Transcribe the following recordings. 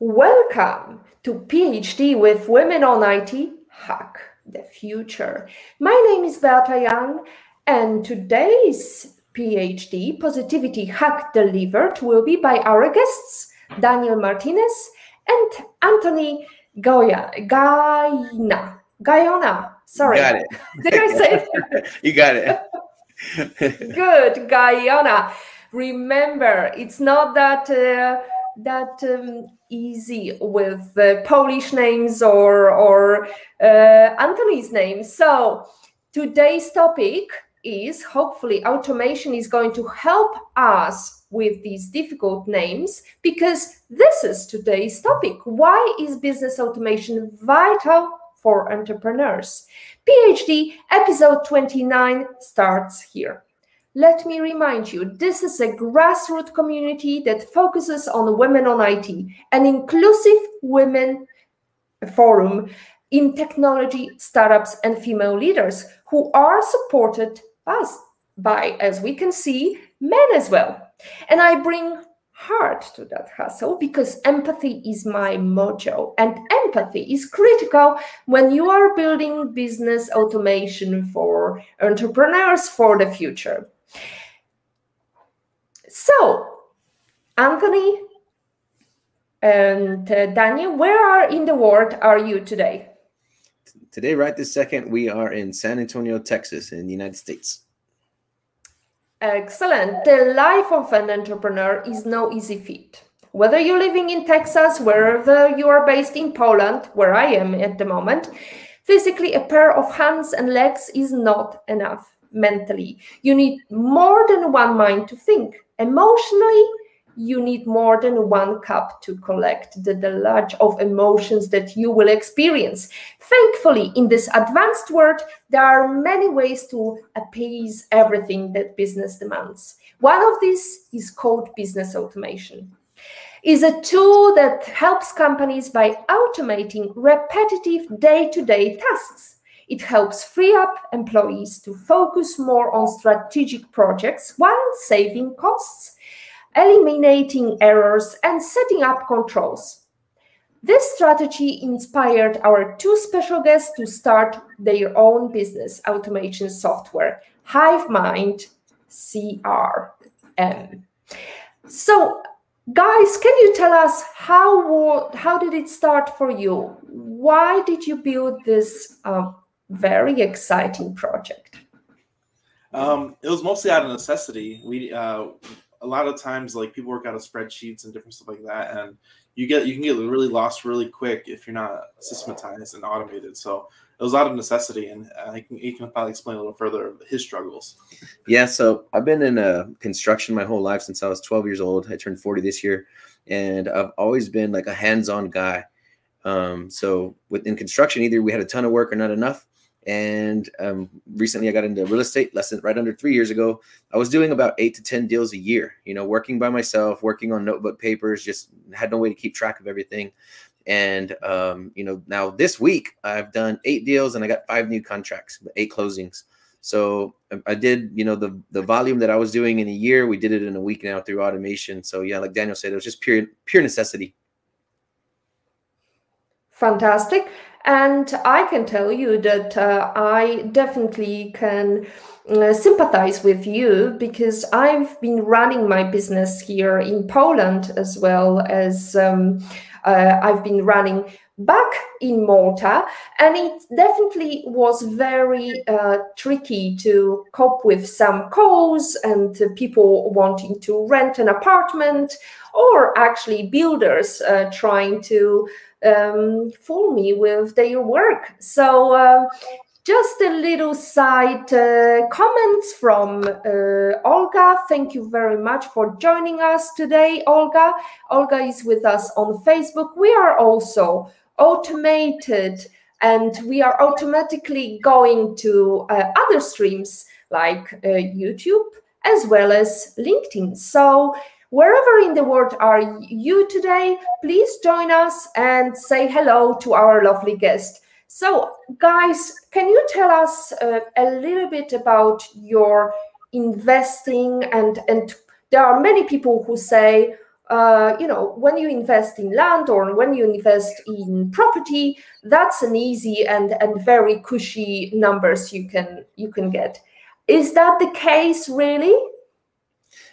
Welcome to PhD with Women on IT, Hack the Future. My name is Beata, and today's PhD, Positivity Hack Delivered, will be by our guests, Daniel Martinez and Anthony Gaona. Sorry. Got it. Did I say it? You got it. Good, Gaona. Remember, it's not that easy with Polish names or Anthony's name. So today's topic is, hopefully, automation is going to help us with these difficult names, because this is today's topic. Why is business automation vital for entrepreneurs? PhD episode 29 starts here. Let me remind you, this is a grassroots community that focuses on women on IT, an inclusive women forum in technology, startups, and female leaders who are supported by, as we can see, men as well. And I bring heart to that hustle because empathy is my mojo, and empathy is critical when you are building business automation for entrepreneurs for the future. So, Anthony and Daniel, where in the world are you today? Today, right this second, we are in San Antonio, Texas, in the United States. Excellent. The life of an entrepreneur is no easy feat. Whether you're living in Texas, wherever you are based in Poland, where I am at the moment, physically a pair of hands and legs is not enough. Mentally, you need more than one mind to think. Emotionally, you need more than one cup to collect the deluge of emotions that you will experience. Thankfully, in this advanced world, there are many ways to appease everything that business demands. One of these is called business automation. It's a tool that helps companies by automating repetitive day-to-day tasks. It helps free up employees to focus more on strategic projects while saving costs, eliminating errors, and setting up controls. This strategy inspired our two special guests to start their own business automation software, Hivemind CRM. So, guys, can you tell us how did it start for you? Why did you build this very exciting project? It was mostly out of necessity. We a lot of times, like, people work out of spreadsheets and different stuff like that, and you can get really lost really quick if you're not systematized and automated. So it was out of necessity, and he can probably explain a little further his struggles. Yeah, so I've been in construction my whole life since I was 12 years old. I turned 40 this year, and I've always been like a hands-on guy. So within construction, either we had a ton of work or not enough. And recently I got into real estate right under 3 years ago. I was doing about 8 to 10 deals a year, working by myself, working on notebook papers, just had no way to keep track of everything. And, now this week I've done 8 deals and I got 5 new contracts, 8 closings. So I did, the volume that I was doing in a year, we did it in a week now through automation. So yeah, like Daniel said, it was just pure necessity. Fantastic. And I can tell you that I definitely can sympathize with you, because I've been running my business here in Poland, as well as I've been running back in Malta, and it definitely was very tricky to cope with some calls and people wanting to rent an apartment, or actually builders trying to fool me with their work. So just a little side comments from Olga. Thank you very much for joining us today, Olga. Olga is with us on Facebook. We are also automated, and we are automatically going to other streams like YouTube as well as LinkedIn. So wherever in the world are you today, please join us and say hello to our lovely guest. So, guys, can you tell us a little bit about your investing? And there are many people who say, when you invest in land or when you invest in property, that's an easy and very cushy numbers you can get. Is that the case, really?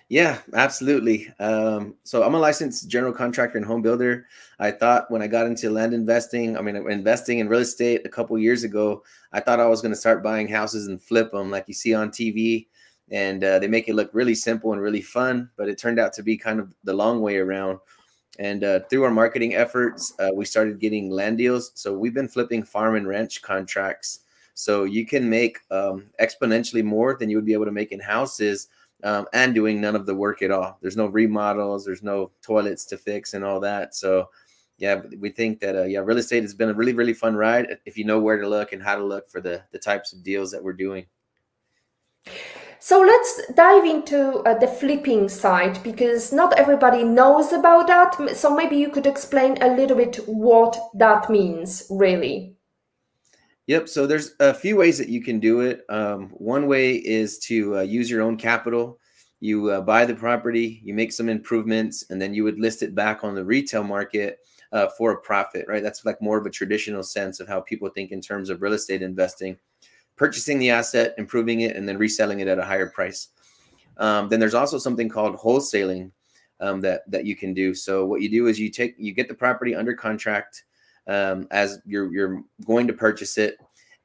Yeah, absolutely. So I'm a licensed general contractor and home builder. I thought when I got into land investing, investing in real estate a couple years ago, I thought I was going to start buying houses and flip them like you see on TV. And they make it look really simple and really fun, but it turned out to be kind of the long way around. And through our marketing efforts, we started getting land deals. So we've been flipping farm and ranch contracts. So you can make exponentially more than you would be able to make in houses, and doing none of the work at all. There's no remodels, there's no toilets to fix and all that. So yeah, we think that real estate has been a really, really fun ride if you know where to look and how to look for the types of deals that we're doing. So let's dive into the flipping side, because not everybody knows about that. So maybe you could explain a little bit what that means, really. Yep. So there's a few ways that you can do it. One way is to use your own capital. You buy the property, you make some improvements, and then you would list it back on the retail market for a profit, right? That's like more of a traditional sense of how people think in terms of real estate investing. Purchasing the asset, improving it, and then reselling it at a higher price. Then there's also something called wholesaling that you can do. So what you do is you get the property under contract as you're going to purchase it,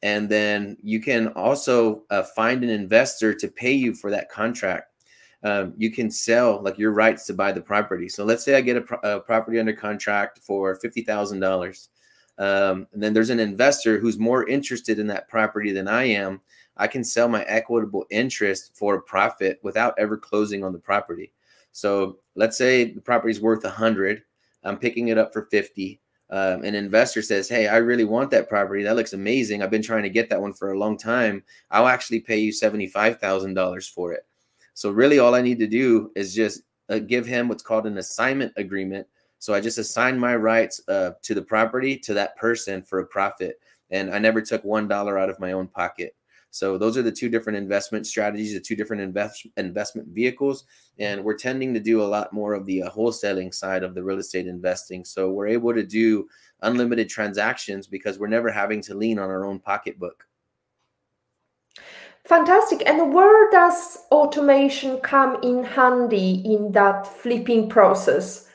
and then you can also find an investor to pay you for that contract. You can sell like your rights to buy the property. So let's say I get a property under contract for $50,000. And then there's an investor who's more interested in that property than I am. I can sell my equitable interest for a profit without ever closing on the property. So let's say the property is worth 100. I'm picking it up for 50. An investor says, hey, I really want that property. That looks amazing. I've been trying to get that one for a long time. I'll actually pay you $75,000 for it. So really all I need to do is just give him what's called an assignment agreement. So I just assigned my rights to the property to that person for a profit. And I never took $1 out of my own pocket. So those are the two different investment strategies, the two different investment vehicles. And we're tending to do a lot more of the wholesaling side of the real estate investing. So we're able to do unlimited transactions because we're never having to lean on our own pocketbook. Fantastic. And where does automation come in handy in that flipping process?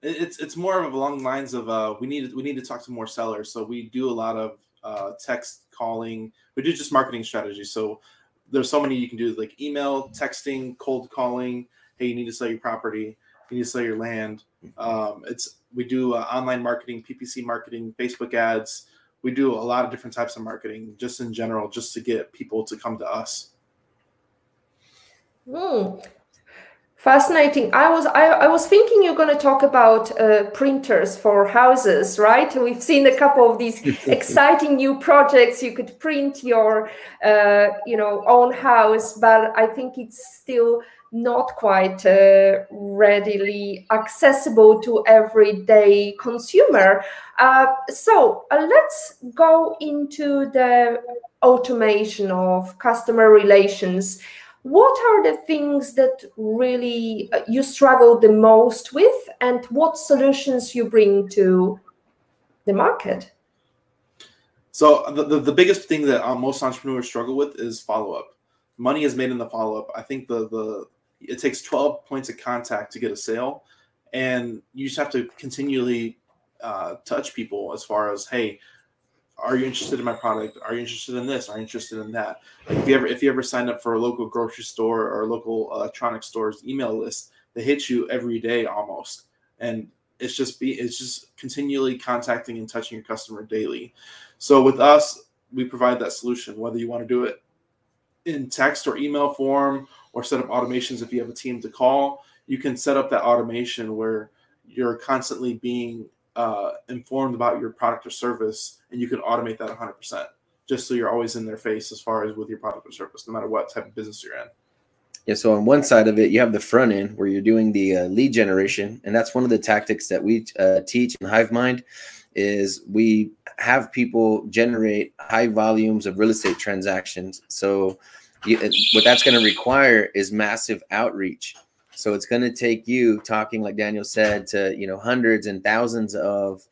It's more of along the lines of we need to talk to more sellers. So we do a lot of text calling. We do just marketing strategies. So there's so many you can do, like email, texting, cold calling. Hey, you need to sell your property. You need to sell your land. We do online marketing, PPC marketing, Facebook ads. We do a lot of different types of marketing just in general, just to get people to come to us. Fascinating. I was thinking you're going to talk about printers for houses, right? We've seen a couple of these exciting new projects. You could print your own house, but I think it's still not quite readily accessible to everyday consumer. So let's go into the automation of customer relations. What are the things that really you struggle the most with, and what solutions you bring to the market? So the biggest thing that most entrepreneurs struggle with is follow-up. Money is made in the follow-up. I think it takes 12 points of contact to get a sale, and you just have to continually touch people as far as, hey, are you interested in my product? Are you interested in this? Are you interested in that? Like if you ever sign up for a local grocery store or a local electronic store's email list, they hit you every day almost, and it's just continually contacting and touching your customer daily. So with us, we provide that solution, whether you want to do it in text or email form or set up automations. If you have a team to call, you can set up that automation where you're constantly being informed about your product or service, and you can automate that 100%, just so you're always in their face as far as with your product or service, no matter what type of business you're in. Yeah, so on one side of it, you have the front end where you're doing the lead generation, and that's one of the tactics that we teach in Hivemind. Is we have people generate high volumes of real estate transactions. So what that's going to require is massive outreach. So it's going to take you talking, like Daniel said, to, you know, hundreds and thousands of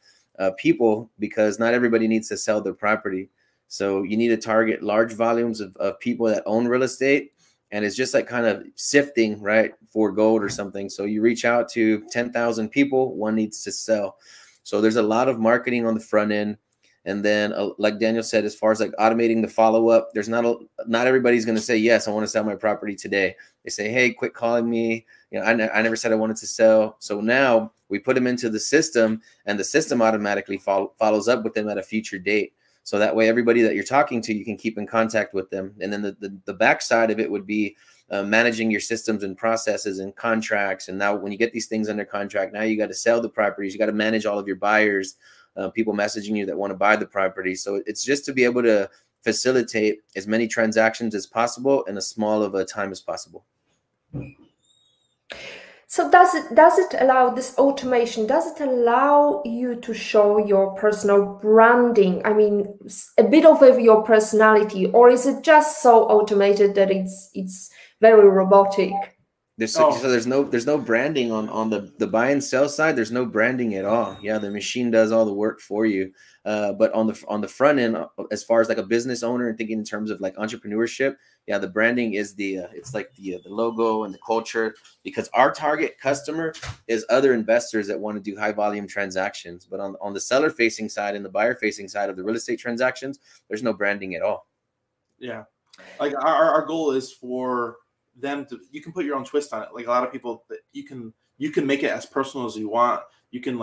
people, because not everybody needs to sell their property. So you need to target large volumes of people that own real estate. And it's just like kind of sifting, right, for gold or something. So you reach out to 10,000 people, one needs to sell. So there's a lot of marketing on the front end. And then, like Daniel said, as far as like automating the follow-up, there's not everybody's going to say, yes, I want to sell my property today. They say, hey, quit calling me. You know, I never said I wanted to sell. So now we put them into the system, and the system automatically follows up with them at a future date. So that way, everybody that you're talking to, you can keep in contact with them. And then the backside of it would be managing your systems and processes and contracts. And now when you get these things under contract, now you got to sell the properties. You got to manage all of your buyers, people messaging you that want to buy the property. So it's just to be able to facilitate as many transactions as possible in as small of a time as possible. So does it allow this automation? Does it allow you to show your personal branding? I mean, a bit of your personality, or is it just so automated that it's very robotic? So there's no branding on the buy and sell side. There's no branding at all. Yeah, the machine does all the work for you. But on the front end, as far as like a business owner and thinking in terms of like entrepreneurship, yeah, the branding is it's like the logo and the culture, because our target customer is other investors that want to do high volume transactions. But on the seller facing side and the buyer facing side of the real estate transactions, there's no branding at all. Yeah, like our goal is for them to, you can put your own twist on it. Like a lot of people, that you can make it as personal as you want. You can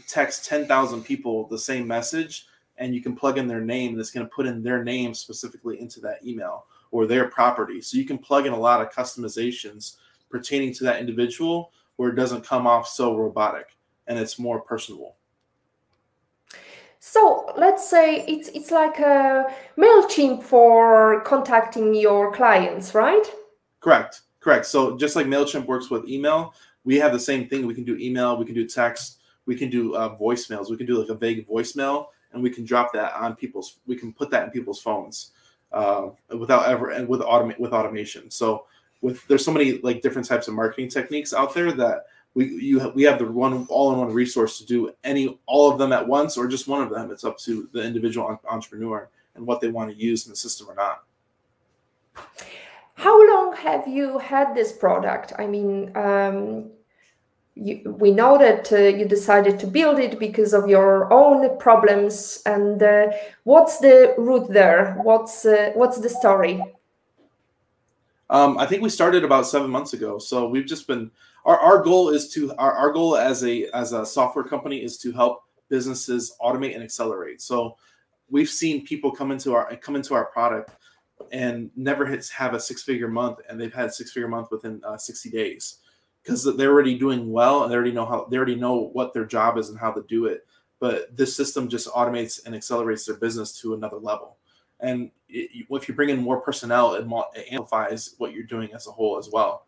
text 10,000 people the same message, and you can plug in their name, and it's going to put in their name specifically into that email or their property. So you can plug in a lot of customizations pertaining to that individual, where it doesn't come off so robotic and it's more personable. So let's say it's like a MailChimp for contacting your clients, right? Correct. So just like MailChimp works with email, we have the same thing. We can do email, we can do text, we can do voicemails. We can do like a vague voicemail, and we can drop that on we can put that in people's phones with automation. So there's so many like different types of marketing techniques out there that we have the all-in-one resource to do all of them at once, or just one of them. It's up to the individual entrepreneur and what they want to use in the system or not. How long have you had this product? I mean, we know that you decided to build it because of your own problems. And what's the root there? What's the story? I think we started about 7 months ago. So we've just been, our goal is to, our goal as a software company is to help businesses automate and accelerate. So we've seen people come into our product and never have a 6-figure month, and they've had a 6-figure month within 60 days, because they're already doing well, and they already know what their job is and how to do it. But this system just automates and accelerates their business to another level. And if you bring in more personnel, it amplifies what you're doing as a whole as well.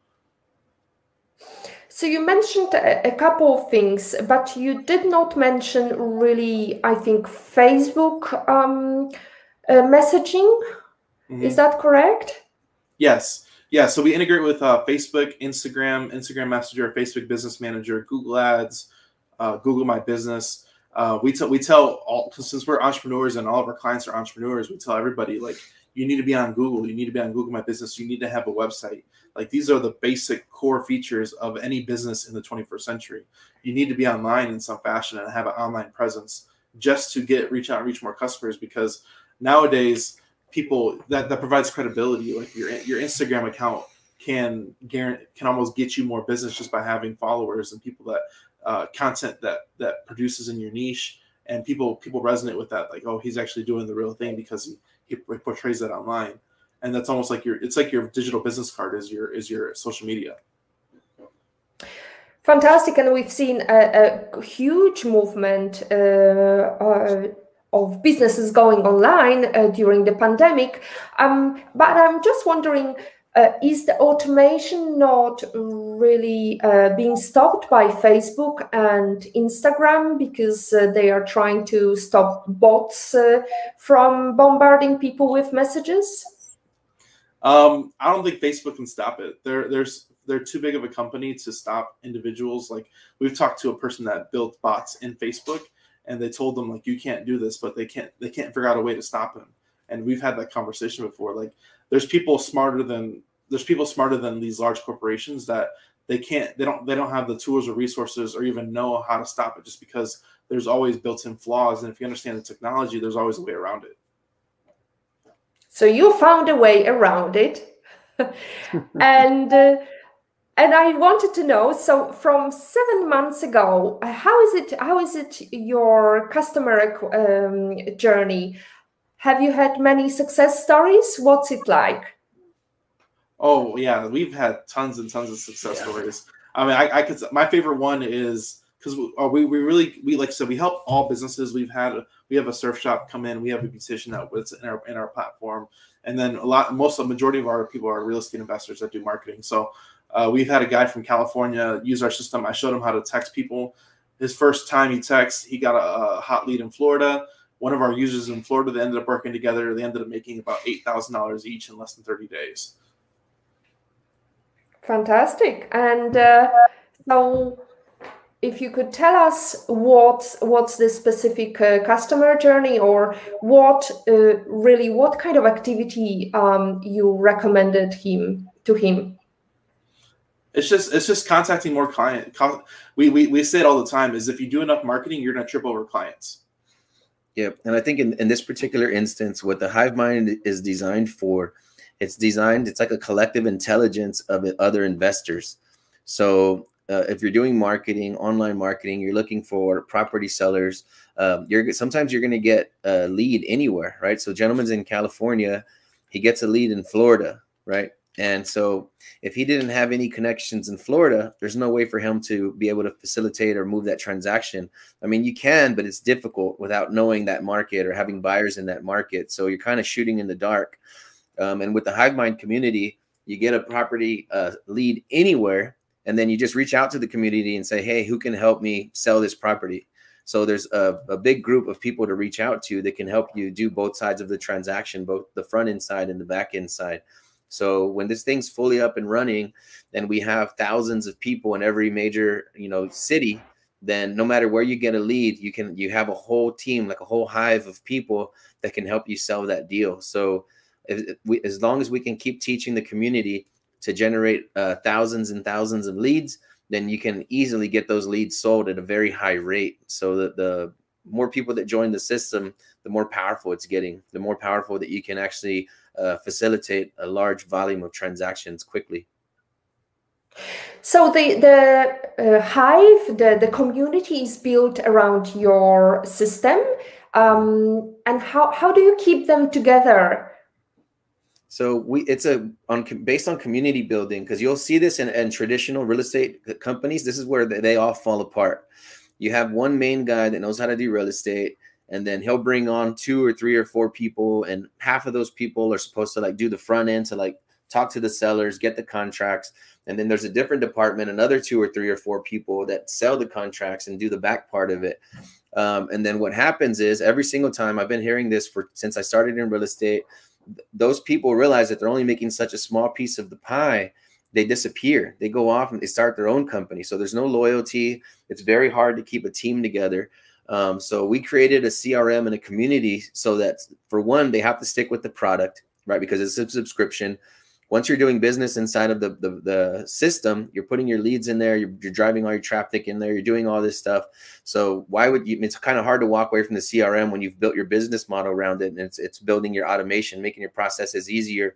So you mentioned a couple of things, but you did not mention really, I think, Facebook messaging. Mm-hmm. Is that correct? Yes. Yeah. So we integrate with Facebook, Instagram Messenger, Facebook Business Manager, Google Ads, Google My Business. We tell all, since we're entrepreneurs and all of our clients are entrepreneurs, we tell everybody, like, you need to be on Google. You need to be on Google My Business. You need to have a website. Like, these are the basic core features of any business in the 21st century. You need to be online in some fashion and have an online presence just to reach out and reach more customers, because nowadays people that provides credibility. Like your Instagram account can almost get you more business just by having followers and people that content that produces in your niche, and people resonate with that. Like, oh, he's actually doing the real thing because he portrays that online. And that's almost like your digital business card is your social media. Fantastic. And we've seen a huge movement of businesses going online during the pandemic. But I'm just wondering, is the automation not really being stopped by Facebook and Instagram, because they are trying to stop bots from bombarding people with messages? I don't think Facebook can stop it. they're too big of a company to stop individuals. Like we've talked to a person that built bots in Facebook, and they told them like, you can't do this, but they can't figure out a way to stop him. And we've had that conversation before. Like there's people smarter than these large corporations that they don't have the tools or resources or even know how to stop it, just because there's always built-in flaws. And if you understand the technology, there's always a way around it. So you found a way around it. And I wanted to know, so from 7 months ago, how is it your customer journey? Have you had many success stories? What's it like? Oh yeah, we've had tons and tons of success stories. I mean, I could. My favorite one is because we like I said, we help all businesses. We have a surf shop come in. We have a beautician that was in our platform, and then the majority of our people are real estate investors that do marketing. So we've had a guy from California use our system. I showed him how to text people. His first time he texts, he got a hot lead in Florida. One of our users in Florida, they ended up working together. They ended up making about $8,000 each in less than 30 days. Fantastic. And so if you could tell us what's the specific customer journey, or what kind of activity you recommended to him? It's just contacting more clients. We say it all the time, is if you do enough marketing, you're going to trip over clients. Yep. And I think in this particular instance, what the Hivemind is designed for, it's like a collective intelligence of other investors. So if you're doing marketing, online marketing, you're looking for property sellers, sometimes you're going to get a lead anywhere, right? So gentleman's in California, he gets a lead in Florida, right? And so if he didn't have any connections in Florida, there's no way for him to be able to facilitate or move that transaction. I mean, you can, but it's difficult without knowing that market or having buyers in that market. So you're kind of shooting in the dark. And with the Hivemind community, you get a property lead anywhere, and then you just reach out to the community and say, hey, who can help me sell this property? So there's a big group of people to reach out to that can help you do both sides of the transaction, both the front end side and the back end side. So when this thing's fully up and running, and we have thousands of people in every major, city, then no matter where you get a lead, you have a whole team, like a whole hive of people that can help you sell that deal. So as long as we can keep teaching the community to generate thousands and thousands of leads, then you can easily get those leads sold at a very high rate. So that the more people that join the system, the more powerful it's getting, the more powerful that you can actually facilitate a large volume of transactions quickly. So the hive, the community is built around your system, and how do you keep them together? So it's based on community building, because you'll see this in traditional real estate companies. This is where they all fall apart. You have one main guy that knows how to do real estate, and then he'll bring on 2 or 3 or 4 people, and half of those people are supposed to do the front end, to talk to the sellers, get the contracts. And then there's a different department, another 2 or 3 or 4 people that sell the contracts and do the back part of it. And then what happens is, every single time, I've been hearing this since I started in real estate, those people realize that they're only making such a small piece of the pie. They disappear. They go off and they start their own company. So there's no loyalty. It's very hard to keep a team together. So we created a CRM and a community so that, for one, they have to stick with the product, right? Because it's a subscription. Once you're doing business inside of the system, you're putting your leads in there, you're driving all your traffic in there, you're doing all this stuff. So why would you? It's kind of hard to walk away from the CRM when you've built your business model around it, and it's building your automation, making your processes easier.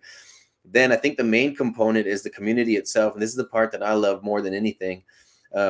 Then I think the main component is the community itself, and this is the part that I love more than anything.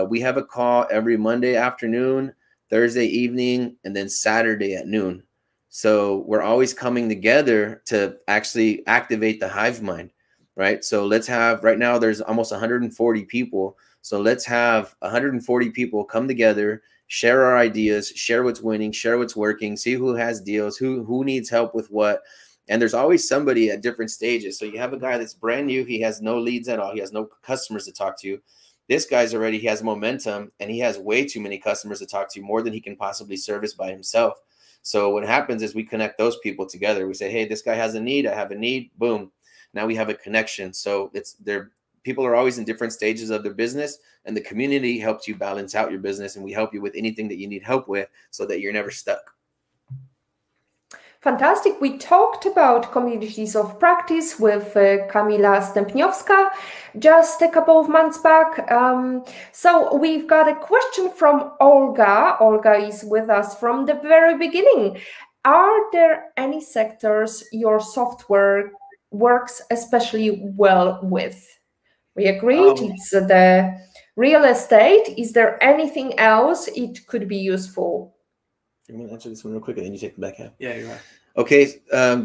We have a call every Monday afternoon, Thursday evening, and then Saturday at noon. So we're always coming together to actually activate the Hivemind. Right. So let's have, right now there's almost 140 people. So let's have 140 people come together, share our ideas, share what's winning, share what's working, see who has deals, who needs help with what. And there's always somebody at different stages. So you have a guy that's brand new. He has no leads at all. He has no customers to talk to. This guy's he has momentum, and he has way too many customers to talk to, more than he can possibly service by himself. So what happens is we connect those people together. We say, hey, this guy has a need. I have a need. Boom. Now we have a connection. So people are always in different stages of their business, and the community helps you balance out your business, and we help you with anything that you need help with so that you're never stuck. Fantastic. We talked about communities of practice with Kamila Stępniowska just a couple of months back. So we've got a question from Olga. Olga is with us from the very beginning. Are there any sectors your software works especially well with? We agreed it's the real estate. Is there anything else it could be useful? I'm going to answer this one real quick, and then you take the back half. Yeah, you're right. Okay,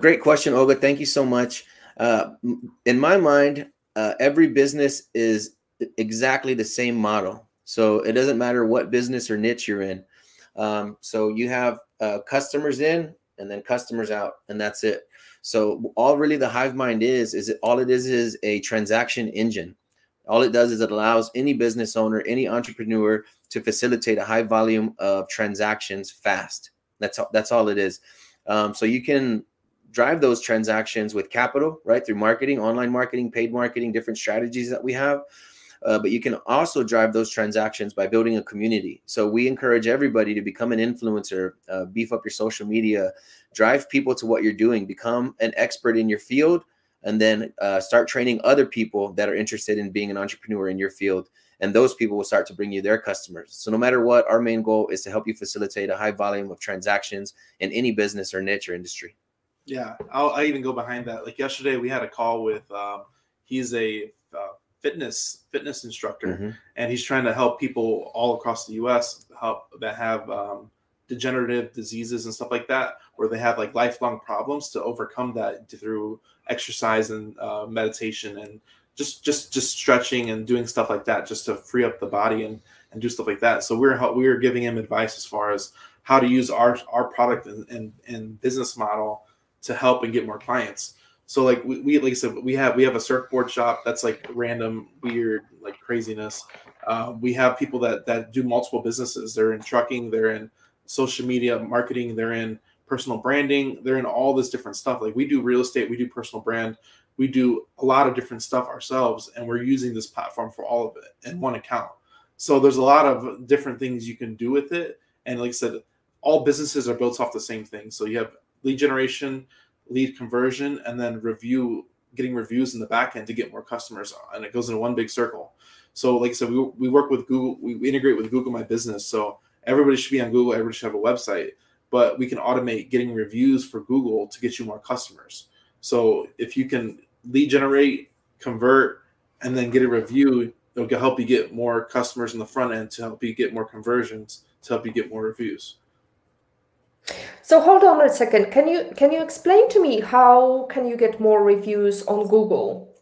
great question, Olga. Thank you so much. In my mind, every business is exactly the same model. So it doesn't matter what business or niche you're in. So you have customers in and then customers out, and that's it. So all really the Hivemind is all it is a transaction engine. All it does is it allows any business owner, any entrepreneur to facilitate a high volume of transactions fast. That's all it is. So you can drive those transactions with capital, right? Through marketing, online marketing, paid marketing, different strategies that we have. But you can also drive those transactions by building a community. So we encourage everybody to become an influencer, beef up your social media, drive people to what you're doing, become an expert in your field, and then start training other people that are interested in being an entrepreneur in your field. And those people will start to bring you their customers. So no matter what, our main goal is to help you facilitate a high volume of transactions in any business or niche or industry. Yeah, I even go behind that. Like yesterday, we had a call with, he's a fitness instructor, and he's trying to help people all across the U.S. that have degenerative diseases and stuff like that, where they have like lifelong problems, to overcome that through exercise and meditation and just stretching and doing stuff like that, just to free up the body and do stuff like that. So we're giving him advice as far as how to use our product and business model to help and get more clients. So like we like I said, we have a surfboard shop that's like random, weird, like craziness. We have people that do multiple businesses. They're in trucking, they're in social media marketing, they're in personal branding, they're in all this different stuff. Like we do real estate, we do personal brand, we do a lot of different stuff ourselves, and we're using this platform for all of it in one account. So there's a lot of different things you can do with it. And like I said, all businesses are built off the same thing. So you have lead generation, lead conversion, and then getting reviews in the back end to get more customers, and it goes in one big circle. So like I said, we work with Google, we integrate with Google My Business. So everybody should be on Google, everybody should have a website, but we can automate getting reviews for Google to get you more customers. So if you can lead generate, convert, and then get a review, it'll help you get more customers in the front end, to help you get more conversions, to help you get more reviews. So hold on a second. Can you explain to me how can you get more reviews on Google?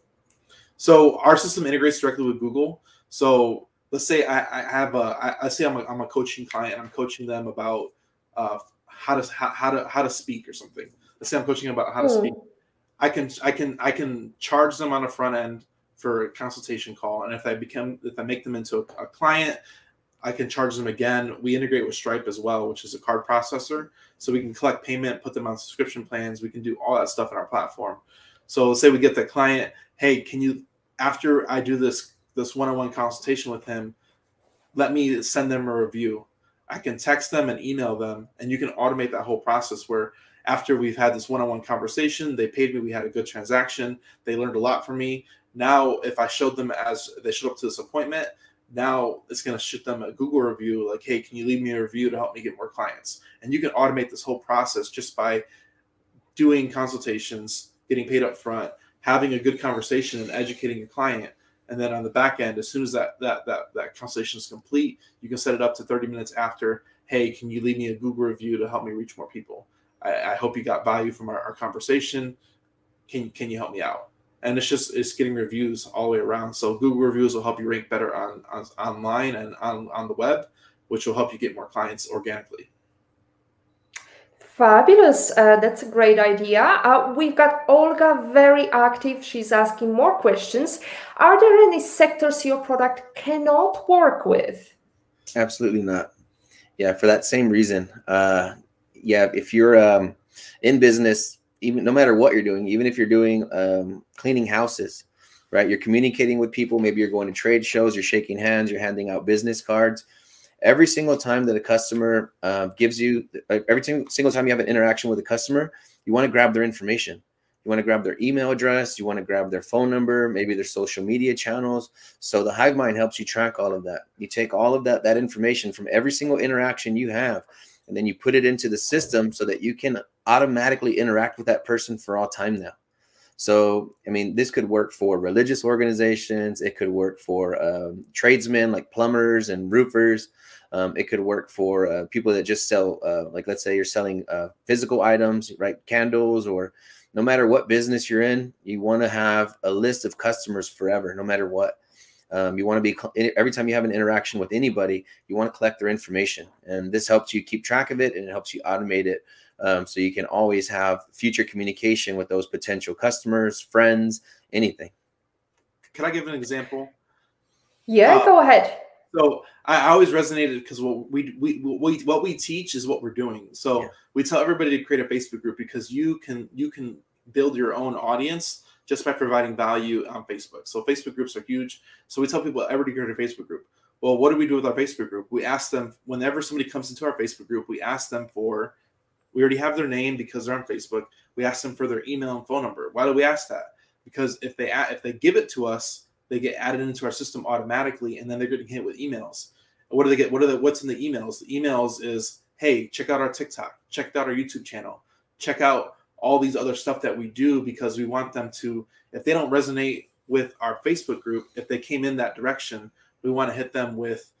So our system integrates directly with Google. So let's say I'm a coaching client, and I'm coaching them about how to speak or something. Let's say I'm coaching them about how to speak. I can charge them on the front end for a consultation call, and if I make them into a client, I can charge them again. We integrate with Stripe as well, which is a card processor. So we can collect payment, put them on subscription plans. We can do all that stuff in our platform. So let's say we get the client, hey, can you, after I do this one-on-one consultation with him, let me send them a review. I can text them and email them, and you can automate that whole process where after we've had this one-on-one conversation, they paid me, we had a good transaction, they learned a lot from me. Now, if I showed them as they showed up to this appointment, now it's going to shoot them a Google review like, hey, can you leave me a review to help me get more clients? And you can automate this whole process just by doing consultations, getting paid up front, having a good conversation and educating your client. And then on the back end, as soon as that consultation is complete, you can set it up to 30 minutes after, hey, can you leave me a Google review to help me reach more people? I hope you got value from our conversation. Can you help me out? And it's getting reviews all the way around. So Google reviews will help you rank better on online and on the web, which will help you get more clients organically. Fabulous. That's a great idea. We've got Olga very active. She's asking more questions. Are there any sectors your product cannot work with? Absolutely not. Yeah, for that same reason. Yeah, if you're in business, even no matter what you're doing, even if you're doing cleaning houses, right? You're communicating with people. Maybe you're going to trade shows, you're shaking hands, you're handing out business cards. Every single time that a customer gives you, every single time you have an interaction with a customer, you want to grab their information. You want to grab their email address. You want to grab their phone number, maybe their social media channels. So the Hivemind helps you track all of that. You take all of that information from every single interaction you have, and then you put it into the system so that you can automatically interact with that person for all time now. So, I mean, this could work for religious organizations. It could work for tradesmen like plumbers and roofers. It could work for people that just sell, like, let's say you're selling physical items, right? Candles, or no matter what business you're in, you want to have a list of customers forever, no matter what. You want to be, every time you have an interaction with anybody, you want to collect their information. And this helps you keep track of it, and it helps you automate it. So you can always have future communication with those potential customers, friends, anything. Can I give an example? Yeah, go ahead. So I always resonated because what we teach is what we're doing. So we tell everybody to create a Facebook group because you can build your own audience just by providing value on Facebook. So Facebook groups are huge. So we tell people everybody create a Facebook group. Well, what do we do with our Facebook group? We ask them, whenever somebody comes into our Facebook group, we ask them for, we already have their name because they're on Facebook. We ask them for their email and phone number. Why do we ask that? Because if they give it to us, they get added into our system automatically, and then they're getting hit with emails. What do they get? What's in the emails? The emails is, hey, check out our TikTok, check out our YouTube channel, check out all these other stuff that we do, because we want them to, if they don't resonate with our Facebook group, if they came in that direction, we want to hit them with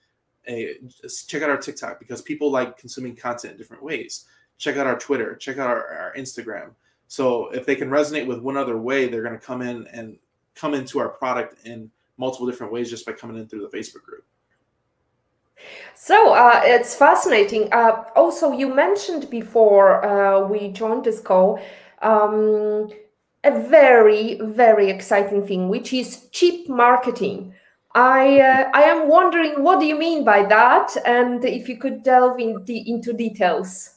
check out our TikTok, because people like consuming content in different ways. Check out our Twitter, check out our Instagram. So if they can resonate with one other way, they're going to come in and come into our product in multiple different ways just by coming in through the Facebook group. So it's fascinating. Also, you mentioned before we joined this call a very, very exciting thing, which is cheap marketing. I am wondering, what do you mean by that? And if you could delve into details.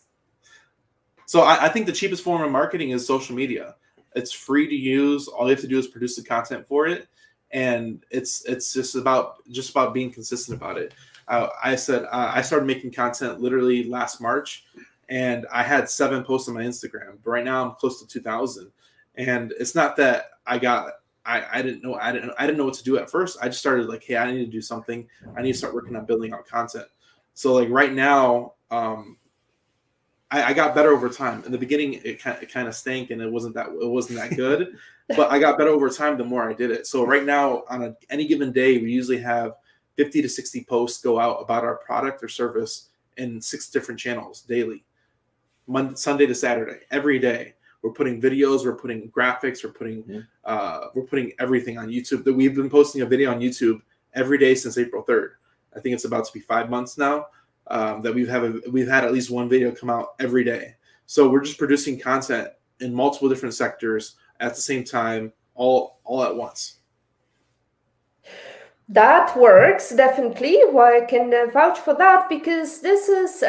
So I think the cheapest form of marketing is social media. It's free to use. All you have to do is produce the content for it, and it's just about being consistent about it. I started making content literally last March, and I had 7 posts on my Instagram. But right now I'm close to 2,000, and it's not that I didn't know what to do at first. I just started like, hey, I need to do something. I need to start working on building out content. So like right now, I got better over time. In the beginning, it kind of stank, and it wasn't that good. But I got better over time the more I did it. So right now, on any given day, we usually have 50 to 60 posts go out about our product or service in 6 different channels daily, Sunday to Saturday, every day. We're putting videos, we're putting graphics, we're putting everything on YouTube. That we've been posting a video on YouTube every day since April 3rd. I think it's about to be 5 months now. That we've had at least one video come out every day. So we're just producing content in multiple different sectors at the same time, all at once. That works, definitely. Well, I can vouch for that, because this is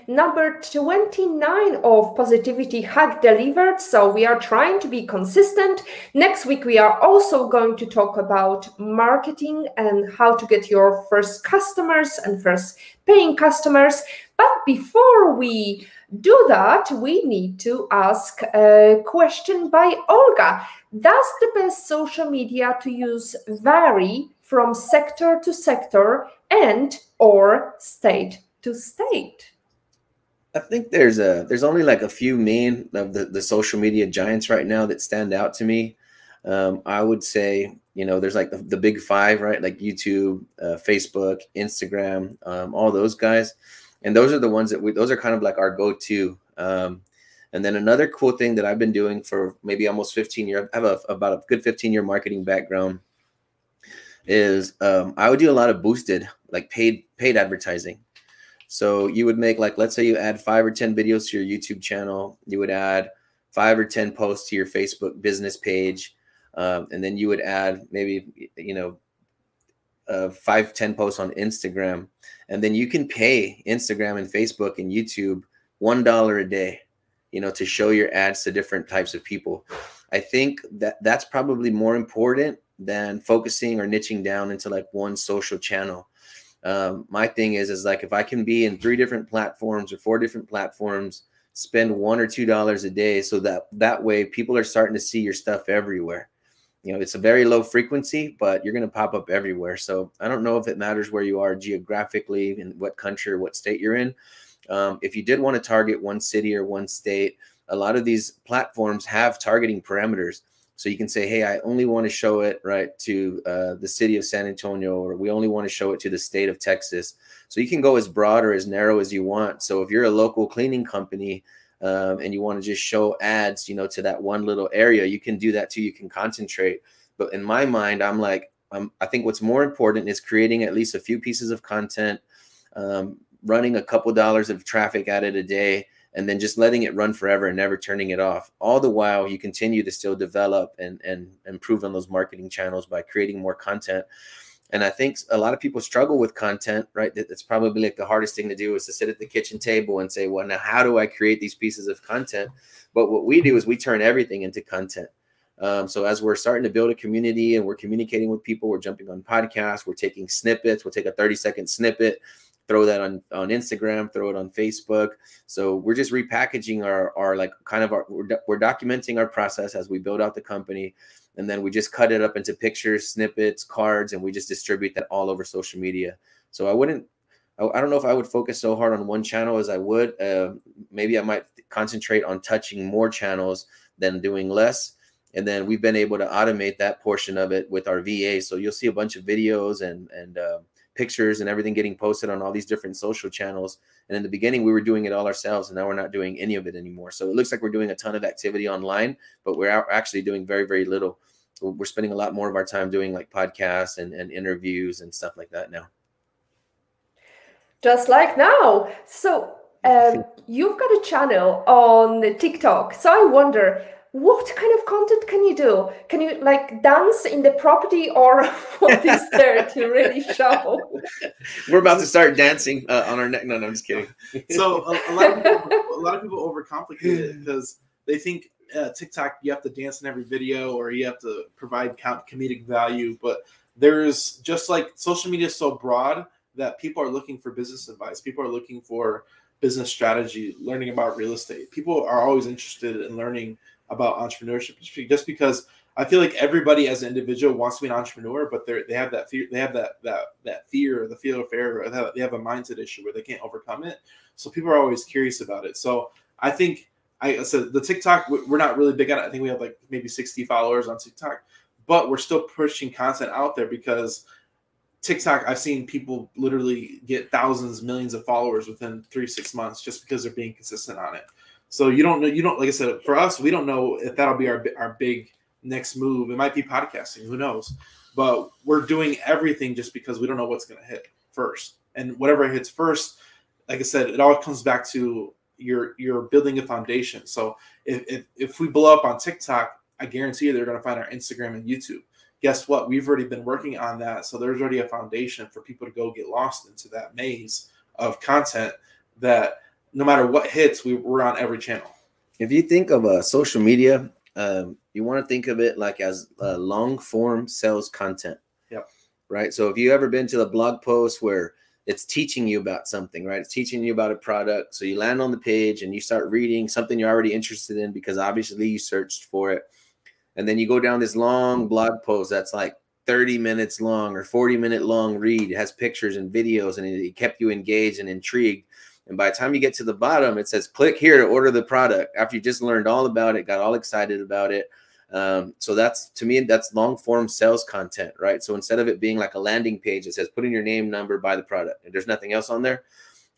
number 29 of Positivity Hack Delivered. So we are trying to be consistent. Next week, we are also going to talk about marketing and how to get your first customers and first paying customers. But before we do that, we need to ask a question by Olga. Does the best social media to use vary from sector to sector and or state to state? I think there's only like a few main of the social media giants right now that stand out to me. I would say, there's like the big 5, right? Like YouTube, Facebook, Instagram, all those guys. And those are the ones those are kind of like our go-to. And then another cool thing that I've been doing for maybe almost 15 years, I have about a good 15-year marketing background, is I would do a lot of boosted, like paid advertising. So you would make, like, let's say you add 5 or 10 videos to your YouTube channel. You would add 5 or 10 posts to your Facebook business page. And then you would add maybe, 5, 10 posts on Instagram. And then you can pay Instagram and Facebook and YouTube $1 a day, to show your ads to different types of people. I think that's probably more important than focusing or niching down into like one social channel. My thing is like, if I can be in 3 different platforms or 4 different platforms, spend $1 or $2 a day, so that way people are starting to see your stuff everywhere. You know, it's a very low frequency, but you're going to pop up everywhere. So I don't know if it matters where you are geographically, in what country or what state you're in. If you did want to target one city or one state, a lot of these platforms have targeting parameters. So you can say, hey, I only want to show it right to the city of San Antonio, or we only want to show it to the state of Texas. So you can go as broad or as narrow as you want. So if you're a local cleaning company and you want to just show ads, you know, to that one little area, you can do that too. You can concentrate. But in my mind, I'm like, I think what's more important is creating at least a few pieces of content, running a couple dollars of traffic at it a day, and then just letting it run forever and never turning it off. All the while, you continue to still develop and improve on those marketing channels by creating more content. And I think a lot of people struggle with content, right? That's probably like the hardest thing to do, is to sit at the kitchen table and say, well, now how do I create these pieces of content? But what we do is we turn everything into content. So as we're starting to build a community and we're communicating with people, we're jumping on podcasts, we're taking snippets, we'll take a 30-second snippet, throw that on Instagram, throw it on Facebook. So we're just repackaging our like kind of we're documenting our process as we build out the company. And then we just cut it up into pictures, snippets, cards, and we just distribute that all over social media. So I don't know if I would focus so hard on one channel as I would. Maybe I might concentrate on touching more channels than doing less. And then we've been able to automate that portion of it with our VA. So you'll see a bunch of videos and pictures and everything getting posted on all these different social channels. And in the beginning, we were doing it all ourselves, and now we're not doing any of it anymore. So it looks like we're doing a ton of activity online, but we're actually doing very, very little. We're spending a lot more of our time doing like podcasts and interviews and stuff like that now. Just like now. So you've got a channel on TikTok. So I wonder, what kind of content can you do? Can you like dance in the property, or what is there to really show? We're about to start dancing on our neck. No, I'm just kidding. So a lot of people overcomplicate it because they think TikTok, you have to dance in every video or you have to provide comedic value. But there's just like social media is so broad that people are looking for business advice. People are looking for business strategy, learning about real estate. People are always interested in learning about entrepreneurship, just because I feel like everybody as an individual wants to be an entrepreneur, but they have that fear. They have that fear, the fear of failure, or they have a mindset issue where they can't overcome it. So people are always curious about it. So I think I said the TikTok, we're not really big on it. I think we have like maybe 60 followers on TikTok, but we're still pushing content out there because TikTok, I've seen people literally get thousands, millions of followers within 3-6 months just because they're being consistent on it. So you don't know, like I said, for us, we don't know if that'll be our big next move. It might be podcasting, who knows? But we're doing everything just because we don't know what's going to hit first. And whatever hits first, like I said, it all comes back to you're building a foundation. So if we blow up on TikTok, I guarantee you they're going to find our Instagram and YouTube. Guess what? We've already been working on that. So there's already a foundation for people to go get lost into that maze of content that no matter what hits, we're on every channel. If you think of social media, you want to think of it like as long form sales content. Yep. Right. So if you ever been to a blog post where it's teaching you about something, right? It's teaching you about a product. So you land on the page and you start reading something you're already interested in because obviously you searched for it. And then you go down this long blog post that's like 30 minutes long or 40-minute long read. It has pictures and videos and it kept you engaged and intrigued. And by the time you get to the bottom, it says, click here to order the product after you just learned all about it, got all excited about it. So that's, to me, that's long form sales content, right? So instead of it being like a landing page, it says, put in your name, number, buy the product. And there's nothing else on there.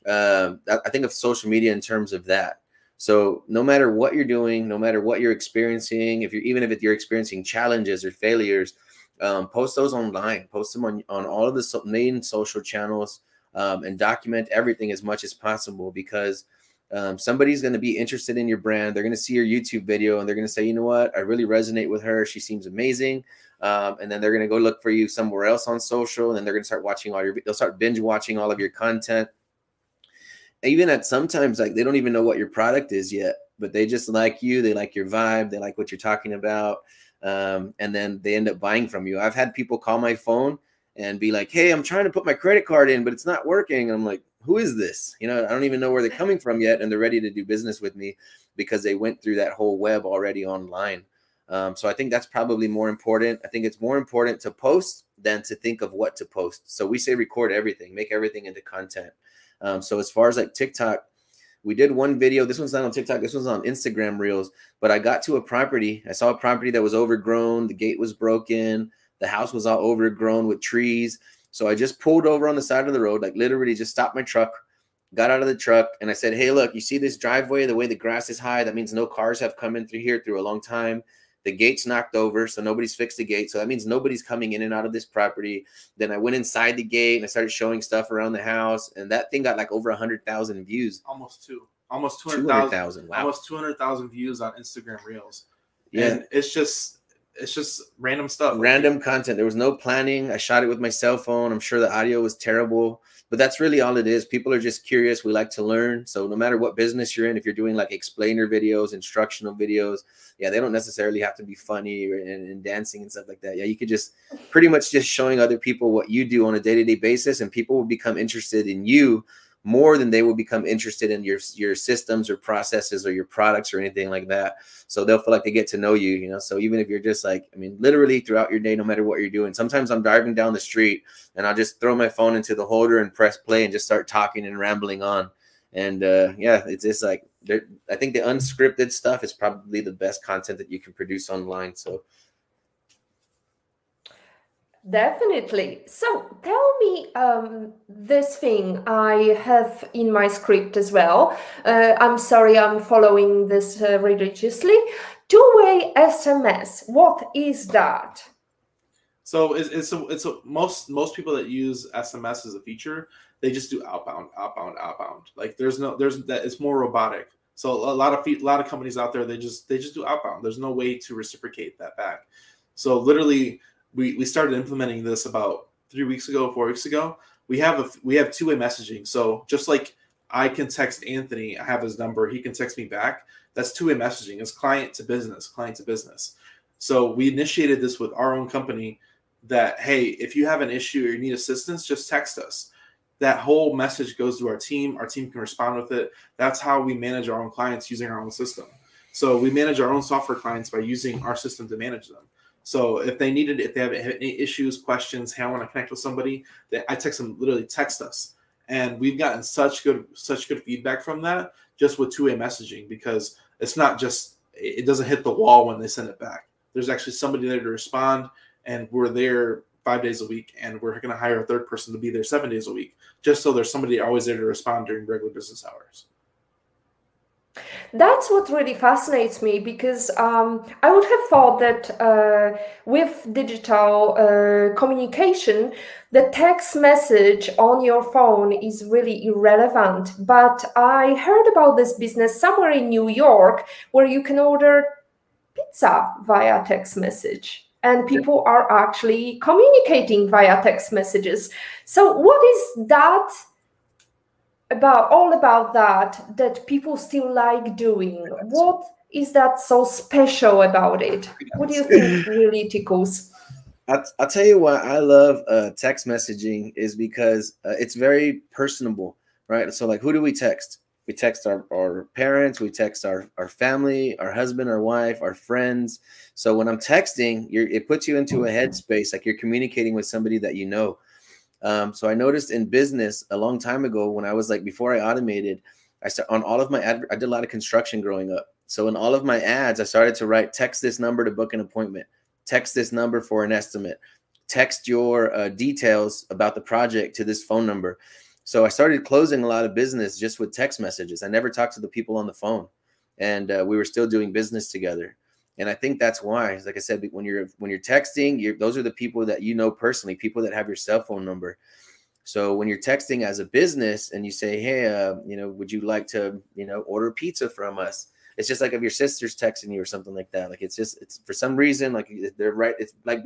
I think of social media in terms of that. So no matter what you're doing, no matter what you're experiencing, even if you're experiencing challenges or failures, post those online, post them on all of the main social channels. And document everything as much as possible because somebody's going to be interested in your brand. They're going to see your YouTube video and they're going to say, you know what, I really resonate with her. She seems amazing. And then they're going to go look for you somewhere else on social. And then they're going to start watching they'll start binge watching all of your content. Even at sometimes like they don't even know what your product is yet, but they just like you. They like your vibe. They like what you're talking about. and then they end up buying from you. I've had people call my phone and be like, hey, I'm trying to put my credit card in, but it's not working. And I'm like, who is this? You know, I don't even know where they're coming from yet. And they're ready to do business with me because they went through that whole web already online. So I think that's probably more important. I think it's more important to post than to think of what to post. So we say record everything, make everything into content. So as far as like TikTok, we did one video. This one's not on TikTok. This one's on Instagram Reels. But I got to a property. I saw a property that was overgrown. The gate was broken. The house was all overgrown with trees. So I just pulled over on the side of the road, like literally just stopped my truck, got out of the truck, and I said, hey, look, you see this driveway, the way the grass is high? That means no cars have come in through here through a long time. The gate's knocked over, so nobody's fixed the gate. So that means nobody's coming in and out of this property. Then I went inside the gate and I started showing stuff around the house. And that thing got like over 100,000 views. Almost 200,000. Wow. Almost 200,000 views on Instagram Reels. Yeah. And it's just random stuff. Random content. There was no planning. I shot it with my cell phone. I'm sure the audio was terrible, but that's really all it is. People are just curious. We like to learn. So no matter what business you're in, if you're doing like explainer videos, instructional videos, yeah, they don't necessarily have to be funny and dancing and stuff like that. Yeah, you could just pretty much just showing other people what you do on a day-to-day basis, and people will become interested in you more than they will become interested in your systems or processes or your products or anything like that. So they'll feel like they get to know you, you know. So even if you're just like, I mean, literally throughout your day, no matter what you're doing, sometimes I'm driving down the street and I'll just throw my phone into the holder and press play and just start talking and rambling on. And yeah, it's just like, I think the unscripted stuff is probably the best content that you can produce online. So definitely. So tell me this thing I have in my script as well. I'm sorry, I'm following this religiously. Two-way SMS. What is that? So most people that use SMS as a feature, they just do outbound. Like it's more robotic. So a lot of companies out there, they just do outbound. There's no way to reciprocate that back. So literally, we started implementing this about 4 weeks ago. We have two-way messaging. So just like I can text Anthony, I have his number, he can text me back. That's two-way messaging. It's client to business. So we initiated this with our own company that, hey, if you have an issue or you need assistance, just text us. That whole message goes to our team. Our team can respond with it. That's how we manage our own clients using our own system. So we manage our own software clients by using our system to manage them. So if they have any issues, questions, hey, I want to connect with somebody, I text them, literally text us. And we've gotten such good feedback from that just with two-way messaging, because it's not just, it doesn't hit the wall when they send it back. There's actually somebody there to respond, and we're there 5 days a week, and we're going to hire a third person to be there 7 days a week, just so there's somebody always there to respond during regular business hours. That's what really fascinates me, because I would have thought that with digital communication, the text message on your phone is really irrelevant. But I heard about this business somewhere in New York where you can order pizza via text message, and people are actually communicating via text messages. So what is that about that people still like doing? What is that so special about it? What do you think really tickles? I'll tell you why I love text messaging is because it's very personable, right? So like, who do we text? We text our parents, we text our family, our husband, our wife, our friends. So when I'm texting, it puts you into a headspace, like you're communicating with somebody that you know. So I noticed in business a long time ago when I was like, before I automated, on all of my I did a lot of construction growing up. So in all of my ads, I started to write, text this number to book an appointment, text this number for an estimate, text your details about the project to this phone number. So I started closing a lot of business just with text messages. I never talked to the people on the phone, and we were still doing business together. And I think that's why, like I said, when you're texting, those are the people that you know personally, people that have your cell phone number. So when you're texting as a business and you say, hey, would you like to, order pizza from us? It's just like if your sister's texting you or something like that. Like it's for some reason, like they're right. It's like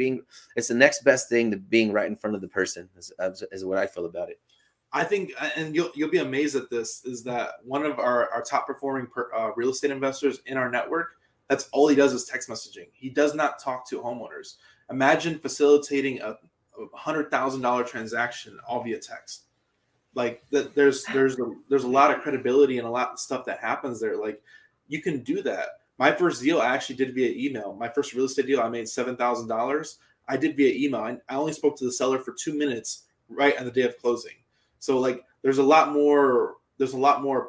it's the next best thing to being right in front of the person is what I feel about it. I think, and you'll be amazed at this, is that one of our top performing real estate investors in our network, That's all he does is text messaging. He does not talk to homeowners. Imagine facilitating a $100,000 transaction all via text. Like there's a lot of credibility and a lot of stuff that happens there. Like you can do that. My first deal I actually did via email. My first real estate deal, I made $7,000. I did via email. I only spoke to the seller for 2 minutes right on the day of closing. So like there's a lot more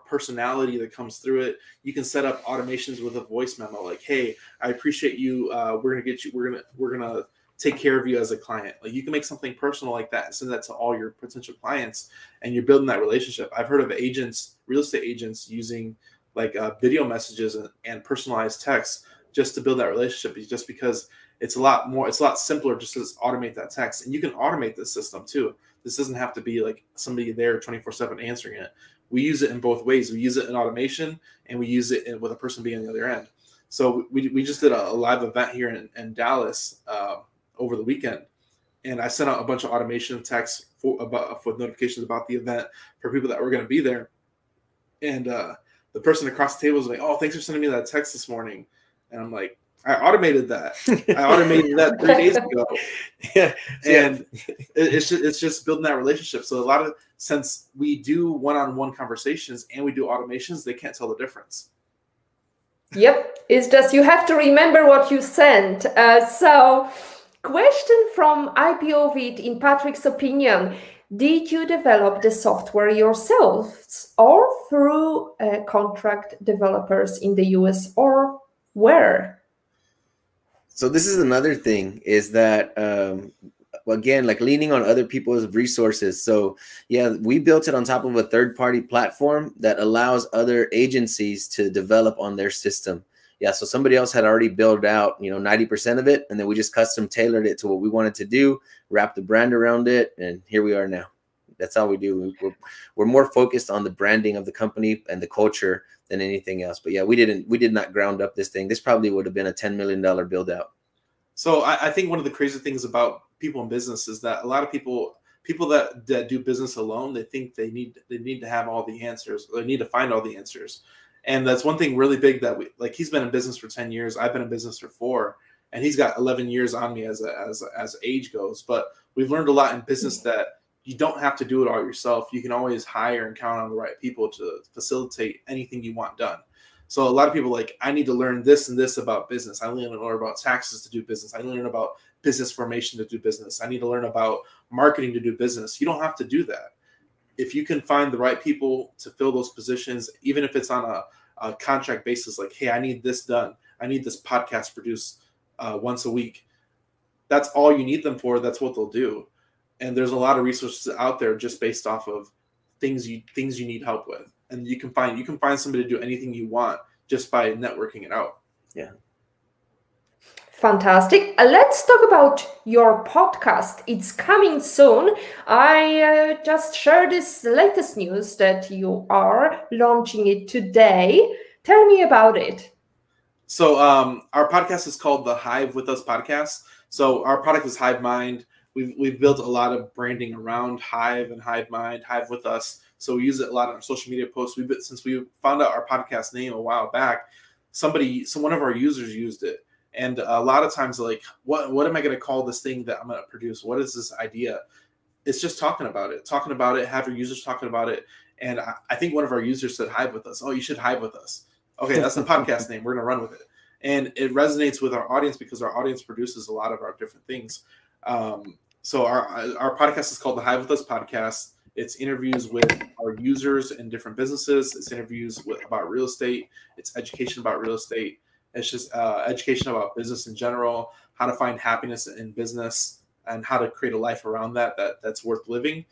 personality that comes through it. You can set up automations with a voice memo like, hey, I appreciate you. We're gonna take care of you as a client. Like you can make something personal like that and send that to all your potential clients, and you're building that relationship. I've heard of agents, real estate agents, using like video messages and personalized text just to build that relationship, just because it's a lot simpler just to automate that text. And you can automate this system too. This doesn't have to be like somebody there 24/7 answering it. We use it in both ways. We use it in automation, and we use it with a person being on the other end. So we just did a live event here in Dallas over the weekend, and I sent out a bunch of automation texts for notifications about the event for people that were going to be there. And the person across the table was like, "Oh, thanks for sending me that text this morning." And I'm like, I automated that. I automated that 3 days ago. Yeah. And it's just building that relationship. So since we do one-on-one conversations and we do automations, they can't tell the difference. Yep. It's just you have to remember what you sent. So question from IPOVIT, in Patrick's opinion, did you develop the software yourselves or through contract developers in the US, or where? So this is another thing, is that again, like leaning on other people's resources. So yeah, we built it on top of a third-party platform that allows other agencies to develop on their system. Yeah, so somebody else had already built out 90% of it, and then we just custom tailored it to what we wanted to do, wrap the brand around it, and here we are now. That's all we do. We're more focused on the branding of the company and the culture than anything else. But yeah, we did not ground up this thing. This probably would have been a $10 million build out. So I think one of the crazy things about people in business is that a lot of people that do business alone, they think they need to have all the answers. Or they need to find all the answers. And that's one thing really big that he's been in business for 10 years. I've been in business for 4, and he's got 11 years on me as age goes. But we've learned a lot in business that you don't have to do it all yourself. You can always hire and count on the right people to facilitate anything you want done. So a lot of people I need to learn this and this about business. I need to learn about taxes to do business. I need to learn about business formation to do business. I need to learn about marketing to do business. You don't have to do that. If you can find the right people to fill those positions, even if it's on a contract basis, like, hey, I need this done. I need this podcast produced once a week. That's all you need them for. That's what they'll do. And there's a lot of resources out there just based off of things you need help with. And you can find somebody to do anything you want just by networking it out. Yeah. Fantastic. Let's talk about your podcast. It's coming soon. I just shared this latest news that you are launching it today. Tell me about it. So our podcast is called the Hive With Us podcast. So our product is Hivemind. We've built a lot of branding around Hive and Hivemind, Hive With Us. So we use it a lot on our social media posts. Since we found out our podcast name a while back, one of our users used it. And a lot of times, what am I going to call this thing that I'm going to produce? What is this idea? It's just talking about it, have your users talking about it. And I think one of our users said Hive With Us. Oh, you should Hive With Us. Okay, that's the podcast name. We're going to run with it. And it resonates with our audience because our audience produces a lot of our different things. So our podcast is called the Hive With Us podcast. It's interviews with our users in different businesses. It's interviews about real estate. It's education about real estate. It's just education about business in general, how to find happiness in business, and how to create a life around that's worth living.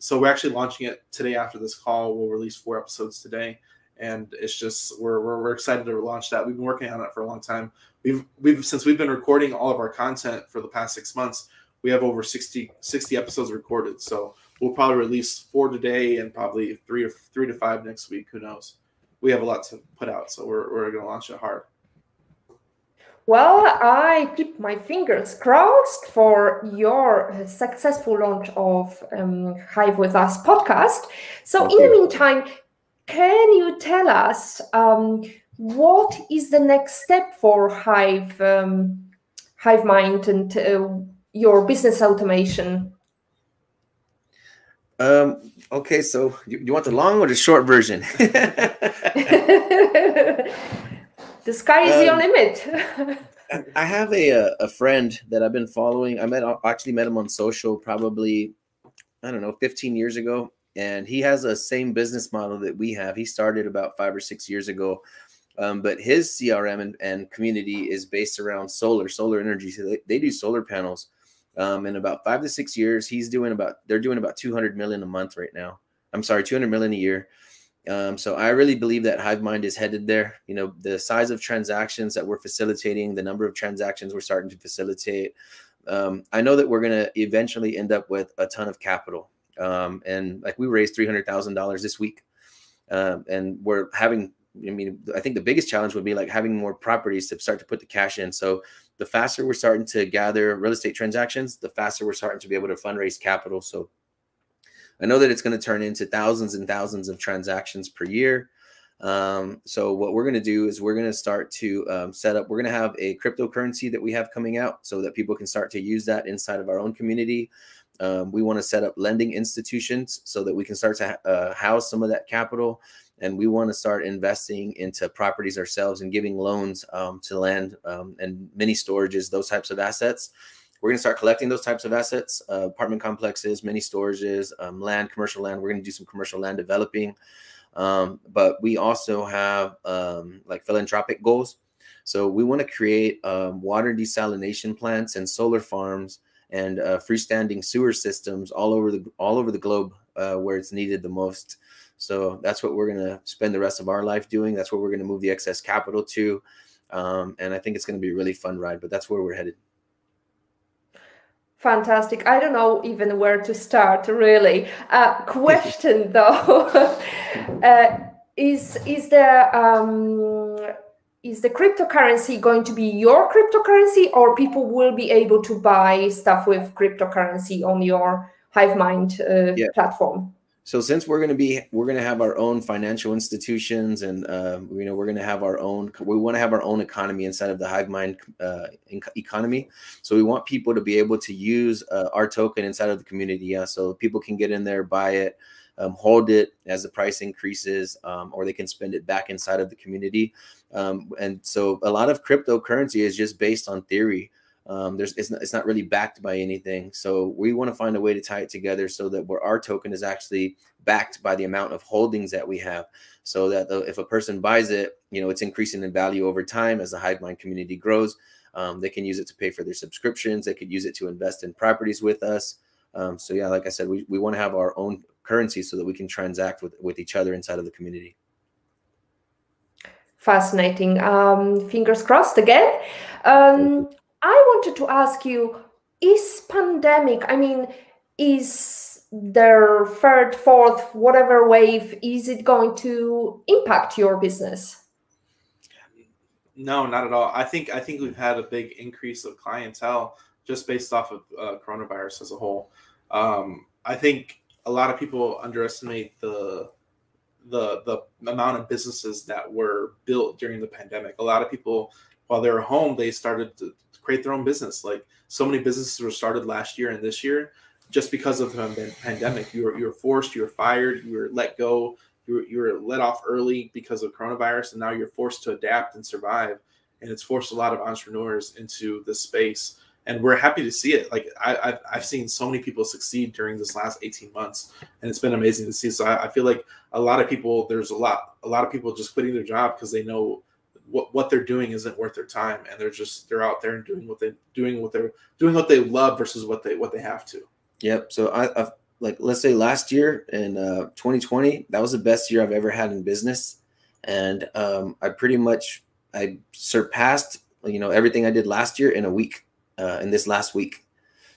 So we're actually launching it today after this call. We'll release 4 episodes today. And it's just we're excited to launch that. We've been working on it for a long time. Since we've been recording all of our content for the past 6 months, we have over 60 episodes recorded. So we'll probably release 4 today and probably 3 to 5 next week. Who knows? We have a lot to put out, so we're going to launch it hard. Well, I keep my fingers crossed for your successful launch of Hive With Us podcast. So in the meantime, can you tell us what is the next step for Hivemind and your business automation? Okay, so you want the long or the short version? The sky is your limit. I have a friend that I've been following. Actually met him on social probably, I don't know, 15 years ago. And he has a same business model that we have. He started about 5 or 6 years ago. But his CRM and community is based around solar energy. So they do solar panels. In about 5 to 6 years, they're doing about 200 million a month right now. I'm sorry, 200 million a year. So I really believe that Hivemind is headed there. You know, the size of transactions that we're facilitating, the number of transactions we're starting to facilitate. I know that we're going to eventually end up with a ton of capital. And like we raised $300,000 this week. And we're having, I think the biggest challenge would be like having more properties to start to put the cash in. So the faster we're starting to gather real estate transactions, the faster we're starting to be able to fundraise capital. So I know that it's going to turn into thousands and thousands of transactions per year. So what we're going to do is we're going to start to set up, we're going to have a cryptocurrency that we have coming out so that people can start to use that inside of our own community. We want to set up lending institutions so that we can start to house some of that capital. And we want to start investing into properties ourselves and giving loans to land and mini storages, those types of assets. We're going to start collecting those types of assets, apartment complexes, mini storages, land, commercial land. We're going to do some commercial land developing. But we also have like philanthropic goals. So we want to create water desalination plants and solar farms and freestanding sewer systems all over the globe where it's needed the most. So that's what we're going to spend the rest of our life doing. That's where we're going to move the excess capital to. And I think it's going to be a really fun ride, but that's where we're headed. Fantastic. I don't know even where to start, really. Question though, is the cryptocurrency going to be your cryptocurrency, or people will be able to buy stuff with cryptocurrency on your Hivemind platform? So since we're going to have our own financial institutions, and we're going to have our own. We want to have our own economy inside of the Hivemind economy. So we want people to be able to use our token inside of the community. Yeah, so people can get in there, buy it, hold it as the price increases, or they can spend it back inside of the community. And so a lot of cryptocurrency is just based on theory. It's not really backed by anything. So we want to find a way to tie it together so that where our token is actually backed by the amount of holdings that we have, so that if a person buys it, it's increasing in value over time as the Hivemind community grows. They can use it to pay for their subscriptions. They could use it to invest in properties with us. So yeah, like I said, we want to have our own currency so that we can transact with each other inside of the community. Fascinating. Fingers crossed again. I wanted to ask you, is pandemic, is there third, fourth, whatever wave, is it going to impact your business? No, not at all. I think we've had a big increase of clientele just based off of coronavirus as a whole. I think a lot of people underestimate the amount of businesses that were built during the pandemic. A lot of people, while they were home, they started to create their own business. Like so many businesses were started last year and this year just because of the pandemic. You were forced, you were fired, you were let go, you were let off early because of coronavirus, and now you're forced to adapt and survive. And it's forced a lot of entrepreneurs into this space. And we're happy to see it. Like I've seen so many people succeed during this last 18 months, and it's been amazing to see. So I feel like a lot of people, there's a lot of people just quitting their job because they know what they're doing isn't worth their time, and they're out there and doing what they love versus what they have to. Yep. So I've like, let's say last year in 2020, that was the best year I've ever had in business, and I surpassed everything I did last year in a week. In this last week.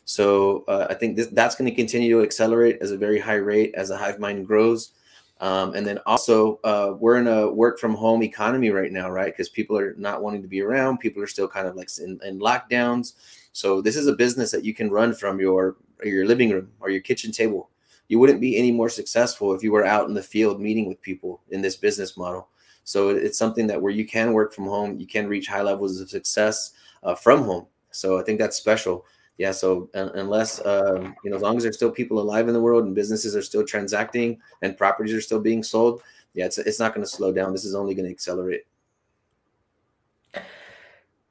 So I think that's going to continue to accelerate as a very high rate as the Hivemind grows. And then also we're in a work from home economy right now, right? Because people are not wanting to be around. People are still kind of like in lockdowns. So this is a business that you can run from your living room or your kitchen table. You wouldn't be any more successful if you were out in the field meeting with people in this business model. So it's something that where you can work from home, you can reach high levels of success from home. So I think that's special. Yeah. So unless, as long as there's still people alive in the world and businesses are still transacting and properties are still being sold, yeah, it's not going to slow down. This is only going to accelerate.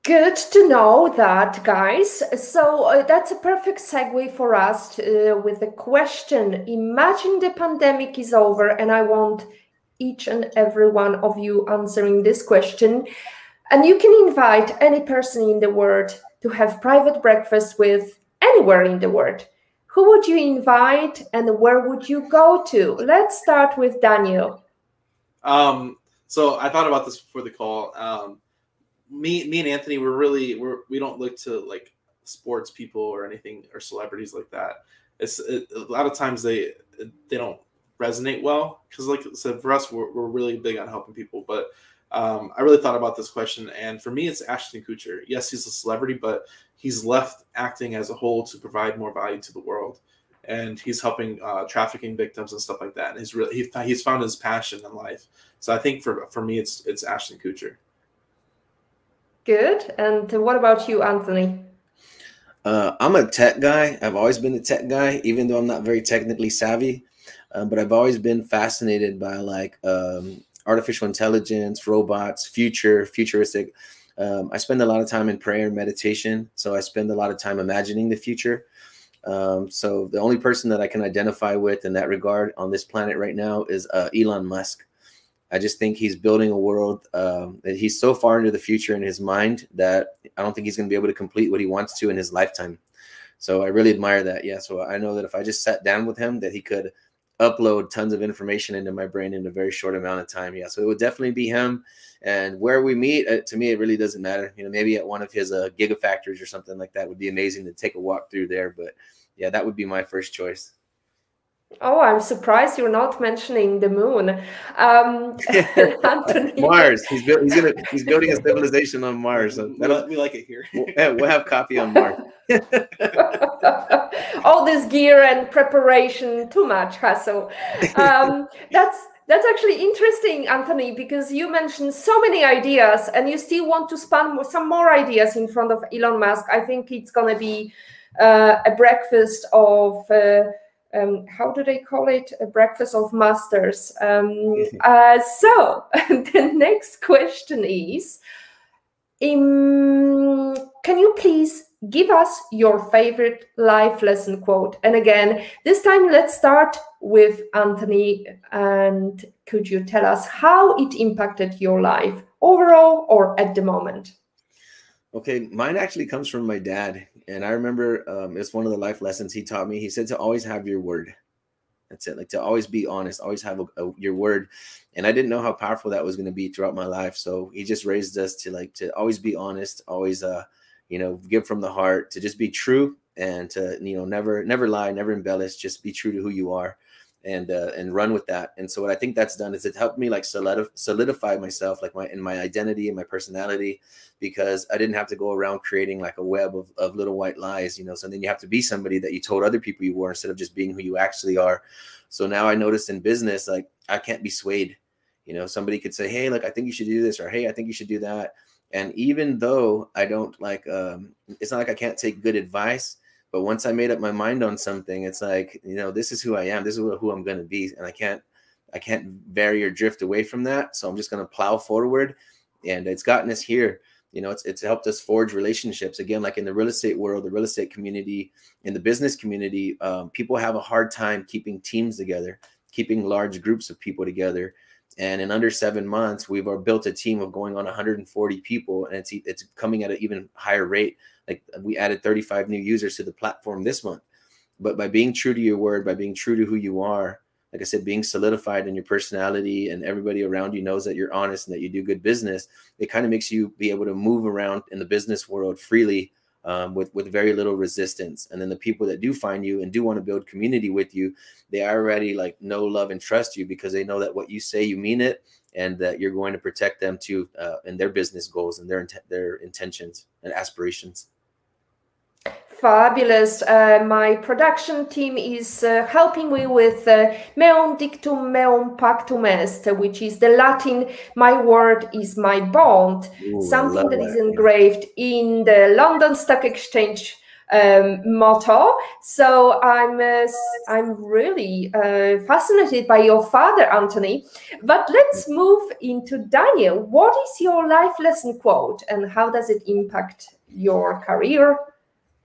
Good to know that, guys. So that's a perfect segue for us with the question. Imagine the pandemic is over, and I want each and every one of you answering this question. And you can invite any person in the world to have private breakfast with anywhere in the world. Who would you invite and where would you go to? Let's start with Daniel. So I thought about this before the call. Me and Anthony, we don't look to like sports people or anything or celebrities like that. A lot of times they don't resonate well because, like I said, for us, we're really big on helping people. But I really thought about this question, and for me, it's Ashton Kutcher. Yes, he's a celebrity, but he's left acting as a whole to provide more value to the world, and he's helping trafficking victims and stuff like that. And he's found his passion in life. So I think for me, it's Ashton Kutcher. Good. And what about you, Anthony? I'm a tech guy. I've always been a tech guy, even though I'm not very technically savvy. But I've always been fascinated by like artificial intelligence, robots, futuristic. I spend a lot of time in prayer and meditation. So I spend a lot of time imagining the future. So the only person that I can identify with in that regard on this planet right now is Elon Musk. I just think he's building a world that he's so far into the future in his mind that I don't think he's going to be able to complete what he wants to in his lifetime. So I really admire that. Yeah. So I know that if I just sat down with him, that he could upload tons of information into my brain in a very short amount of time. Yeah. So it would definitely be him. And where we meet, to me, it really doesn't matter. Maybe at one of his gigafactories or something like that would be amazing to take a walk through there. But yeah, that would be my first choice. Oh, I'm surprised you're not mentioning the moon. Anthony. Mars. He's building a civilization on Mars. So we like it here. We'll have coffee on Mars. All this gear and preparation, too much hassle. That's actually interesting, Anthony, because you mentioned so many ideas and you still want to spun some more ideas in front of Elon Musk. I think it's going to be a breakfast of... how do they call it? A breakfast of masters. So the next question is, can you please give us your favorite life lesson quote? And again, this time let's start with Anthony. And could you tell us how it impacted your life overall or at the moment? Okay, mine actually comes from my dad. And I remember it's one of the life lessons he taught me. He said to always have your word. That's it. Like to always be honest, always have your word. And I didn't know how powerful that was going to be throughout my life. So he just raised us to always be honest, always, give from the heart, to just be true and to, never lie, never embellish, just be true to who you are and run with that. And so what I think that's done is it helped me like solidify myself, like my identity and my personality, because I didn't have to go around creating like a web of little white lies, So then you have to be somebody that you told other people you were instead of just being who you actually are. So now I noticed in business, like I can't be swayed. Somebody could say, hey, like, I think you should do this, or, hey, I think you should do that. And even though I don't like, it's not like I can't take good advice, but once I made up my mind on something, it's like, this is who I am. This is who I'm going to be. And I can't vary or drift away from that. So I'm just going to plow forward. And it's gotten us here. It's helped us forge relationships. Again, like in the real estate world, the real estate community, in the business community, people have a hard time keeping teams together, keeping large groups of people together. And in under 7 months, we've built a team of going on 140 people, and it's coming at an even higher rate. Like we added 35 new users to the platform this month. But by being true to your word, by being true to who you are, like I said, being solidified in your personality, and everybody around you knows that you're honest and that you do good business, it kind of makes you be able to move around in the business world freely with very little resistance. And then the people that do find you and do want to build community with you, they already like know, love, and trust you because they know that what you say, you mean it, and that you're going to protect them too in their business goals and their intentions and aspirations. Fabulous. My production team is helping me with meum dictum meum pactum est, which is the Latin, my word is my bond, Ooh, something that is yeah. engraved in the London Stock Exchange motto. So I'm really fascinated by your father, Anthony. But let's move into Daniel. What is your life lesson quote, and how does it impact your career,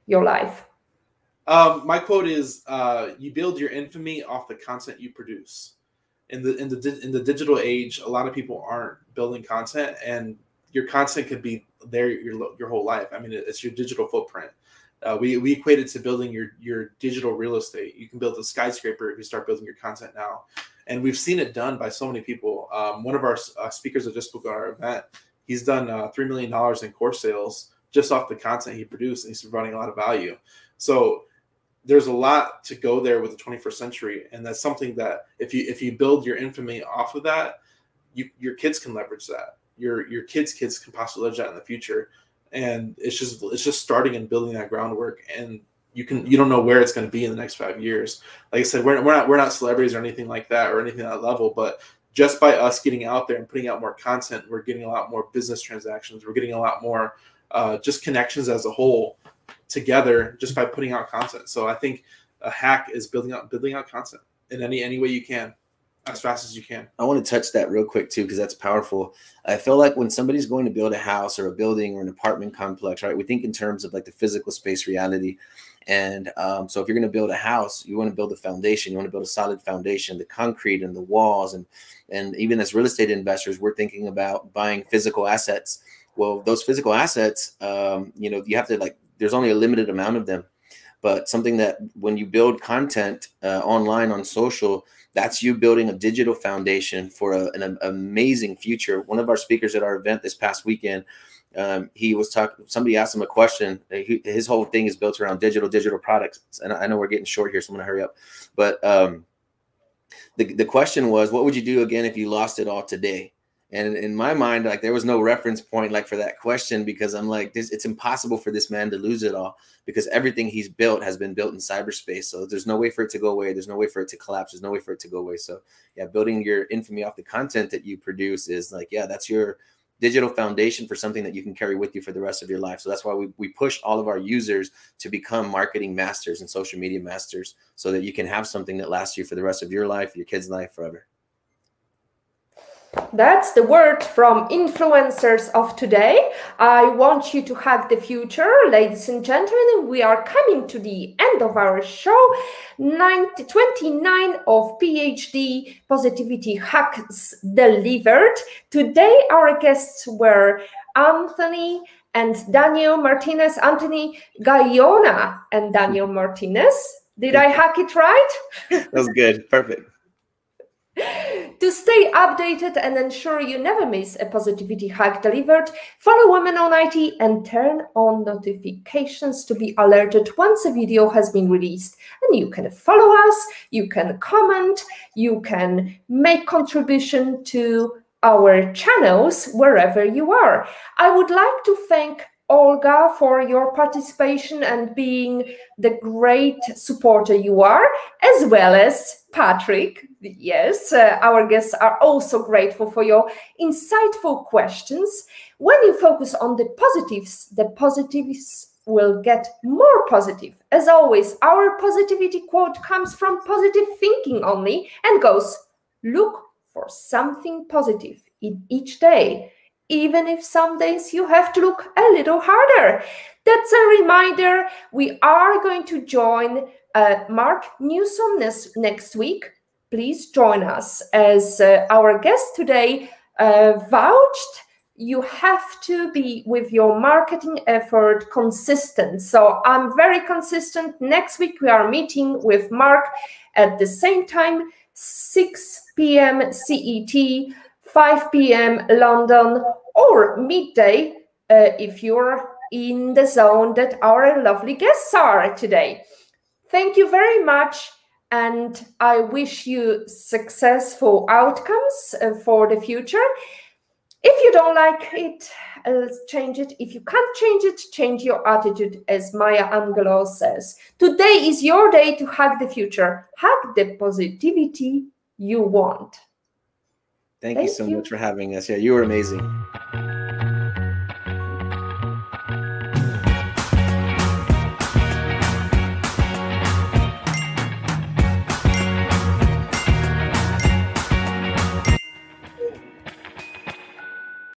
your life? My quote is, "You build your infamy off the content you produce." In the digital age, a lot of people aren't building content, and your content could be there your whole life. I mean, it's your digital footprint. We equate it to building your digital real estate. You can build a skyscraper if you start building your content now, and we've seen it done by so many people. One of our speakers that just spoke at our event, he's done $3 million in course sales just off the content he produced, and he's providing a lot of value. So there's a lot to go there with the 21st century, and that's something that if you build your infamy off of that, your kids can leverage that. Your kids can possibly leverage that in the future, and it's just starting and building that groundwork. And you don't know where it's going to be in the next 5 years. Like I said, we're not celebrities or anything like that or anything at that level, but just by us getting out there and putting out more content, we're getting a lot more business transactions. We're getting a lot more just connections as a whole together just by putting out content. So I think a hack is building out content in any way you can, as fast as you can. I want to touch that real quick too, because that's powerful. I feel like when somebody's going to build a house or a building or an apartment complex, right, we think in terms of like the physical space reality. And so if you're going to build a house, you want to build a foundation. You want to build a solid foundation, the concrete and the walls. And even as real estate investors, we're thinking about buying physical assets. Well, those physical assets, you have to there's only a limited amount of them. But something that when you build content online on social, that's you building a digital foundation for an amazing future. One of our speakers at our event this past weekend, somebody asked him a question. His whole thing is built around digital products. And I know we're getting short here, so I'm going to hurry up. But the question was, what would you do again if you lost it all today? And in my mind, there was no reference point for that question, because I'm like, it's impossible for this man to lose it all, because everything he's built has been built in cyberspace. So there's no way for it to go away. There's no way for it to collapse. There's no way for it to go away. So yeah, building your infamy off the content that you produce is that's your digital foundation for something that you can carry with you for the rest of your life. So that's why we push all of our users to become marketing masters and social media masters, so that you can have something that lasts you for the rest of your life, your kids' life, forever. That's the word from influencers of today. I want you to hack the future. Ladies and gentlemen, we are coming to the end of our show. 29 of PhD Positivity Hacks delivered. Today, our guests were Anthony and Daniel Martinez, Anthony Gaona and Daniel Martinez. Did I hack it right? That was good. Perfect. To stay updated and ensure you never miss a positivity hack delivered, follow Women on IT and turn on notifications to be alerted once a video has been released. And you can follow us, you can comment, you can make contribution to our channels wherever you are. I would like to thank Olga for your participation and being the great supporter you are, as well as Patrick. Yes, our guests are also grateful for your insightful questions. When you focus on the positives will get more positive. As always, our positivity quote comes from positive thinking only and goes, look for something positive in each day, even if some days you have to look a little harder. That's a reminder. We are going to join Mark Newsom next week. Please join us. As our guest today vouched, you have to be with your marketing effort consistent. So I'm very consistent. Next week, we are meeting with Mark at the same time, 6 p.m. CET, 5 p.m. London, or midday if you're in the zone that our lovely guests are today. Thank you very much, and I wish you successful outcomes for the future. If you don't like it, change it. If you can't change it, change your attitude, as Maya Angelou says. Today is your day to hug the future. Hug the positivity you want. Thank you so much for having us. Yeah, you were amazing.